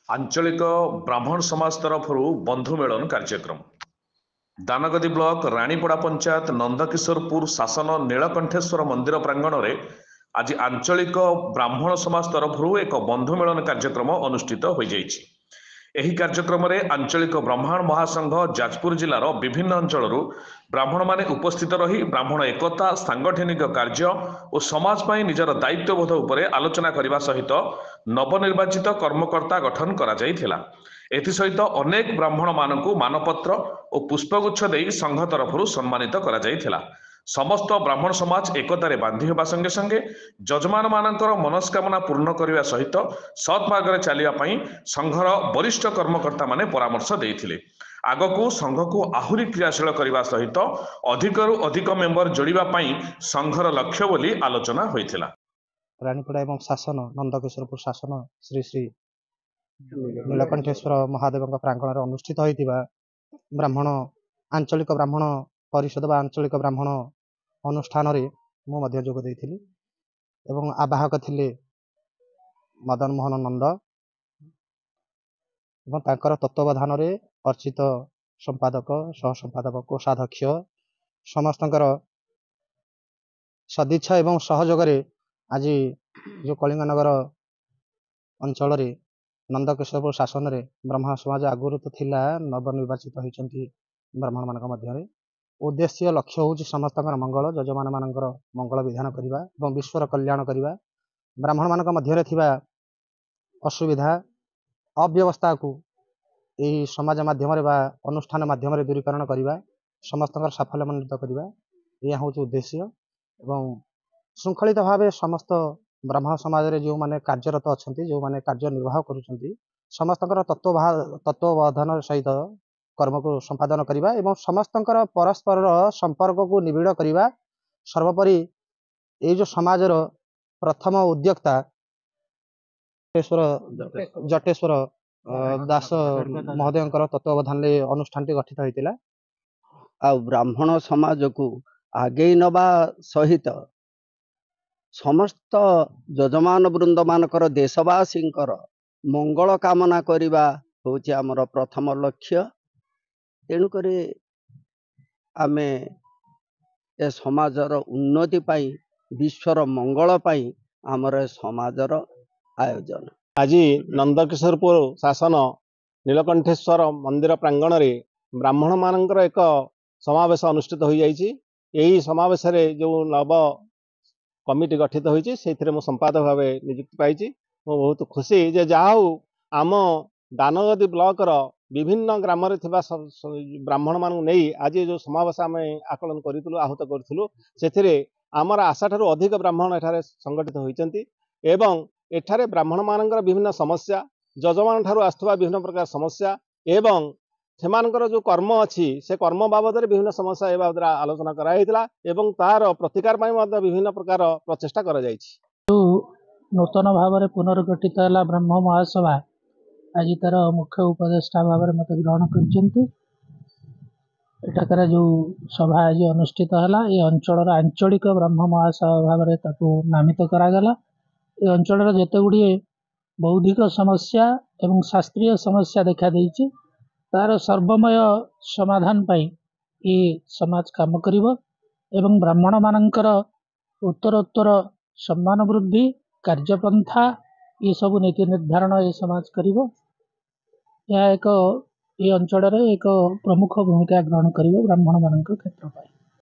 आंचलिक ब्राह्मण समाज तरफ बंधु मेलन कार्यक्रम दानगदी ब्लॉक रानीपड़ा पंचायत नंदकिशोरपुर शासन नीलकंठेश्वर मंदिर प्रांगण में आज आंचलिक ब्राह्मण समाज तरफ एक बंधु मेलन कार्यक्रम अनुष्ठित हो जाइछि। एही कार्यक्रम में आंचलिक ब्राह्मण महासंघ जाजपुर जिलार विभिन्न अंचल ब्राह्मण माने उपस्थित रही ब्राह्मण एकता सांगठनिक कार्य और समाज पाई निजर दायित्वबोध उपरे आलोचना करने सहित नवनिर्वाचित कर्मकर्ता गठन करा जायथिला। एथिसहित अनेक ब्राह्मण मानकु मानपत्र और पुष्पगुच्छ देई संघ तरफ सम्मानित करा जायथिला। समस्त ब्राह्मण समाज एकतारे बांधी होगा संगे संगे जजमान मानकर मनस्कामना पूर्ण करने सहित सत्मार्ग चलिए संघर वरिष्ठ कर्मकर्ता माने परामर्श देइथिले। आगकू संघ को आहुरी क्रियाशील करने सहित अधिकरू अधिक मेंबर जोड़ापी संघर लक्ष्य बोली आलोचना होइथिला। रानीपड़ा एवं शासन नंदकिशोरपुर शासन श्री श्री नीलकंठेश्वर महादेव प्रांगण में अनुष्ठित होता ब्राह्मण आंचलिक ब्राह्मण परिषद व आंचलिक ब्राह्मण अनुष्ठान मुझे जोग देइथिली एवं आवाहक थिले मदन मोहन नंद एवं तांकर तत्वावधान में अर्चित संपादक सह संपादक कोषाध्यक्ष समस्तंकर सदिच्छा एवं सहयोग आज जो कलिंगनगर अंचल नंदकिशोरपुर शासन में ब्राह्मण समाज आगुरी तो थिला नवनिर्वाचित होती ब्राह्मण मान मध्य उद्देश्य लक्ष्य हूँ समस्त मंगल जजमान मान मंगल विधान करने और विश्वर कल्याण करने ब्राह्मण मान मध्य असुविधा अव्यवस्था को यही समाज माध्यम अनुष्ठान माध्यम दूरीकरण करने समस्त साफल्यमंडित करने यह हूँ उद्देश्य एवं श्रृंखलित भाव समस्त ब्राह्मण समाज रे जो माने कार्यरत अच्छा जो माने कार्य निर्वाह करुँच समस्त तत्वावधान सहित कर्म को संपादन करने एवं समस्त परस्पर संपर्क को निबिड़ करने सर्वोपरि ये जो समाज प्रथम उद्योक्ता जटेश्वर दास महोदय तत्वावधान अनुष्ठान गठित होता आ ब्राह्मण समाज को आगे नवा सहित समस्त जजमान वृंद मानकर देशवासी मंगल कामना करने हूँ आमर प्रथम लक्ष्य। तेणुक आमे ए समाजर उन्नति पाई विश्वर मंगल पाई आमर समाजर आयोजन आज नंदकिशोरपुर शासन नीलकंठेश्वर मंदिर प्रांगण में ब्राह्मण मानकर एक समावेश अनुष्ठित हो जाइए। यही समावेश जो नव कमिटी गठित होती से संपादक भाव नियुक्ति पाई बहुत खुशी जे जाऊ आम दानगदी ब्लॉक विभिन्न ग्राम ब्राह्मण मान नहीं आज जो समावेश आम आकलन करूँ आहूत करूँ से आमर आशा ठारू अधिक ब्राह्मण एठारे संगठित होती एवं एठारे ब्राह्मण मानकर विभिन्न समस्या जजमान ठारू आसुवा विभिन्न प्रकार समस्या एवं सेमानकर जो कर्म अच्छी से कर्म बाबद विभिन्न समस्या ए बाबद आलोचना कराइला एवं तार प्रतिकार विभिन्न प्रकार प्रचेषा कर नूतन भाव में पुनर्गठित है ब्रह्म महासभा आज तार मुख्य उपदेष्टा भाव में मत ग्रहण कर जो सभा आज अनुष्ठित है ये अंचल आंचलिक ब्रह्म महासभा भाव में नामित करागला। ये अंचल जिते गुड़ी बौद्धिक समस्या एवं शास्त्रीय समस्या देखा देइछि तार सर्वमय समाधान पाई ये समाज काम करिवो एवं ब्राह्मण मानकर उत्तरोत्तर सम्मान वृद्धि कार्यपंथा ये सब नीति निर्धारण ये समाज करिवो। यह एक ये अंचल एक प्रमुख भूमिका ग्रहण करिवो ब्राह्मण मानक क्षेत्र पाई।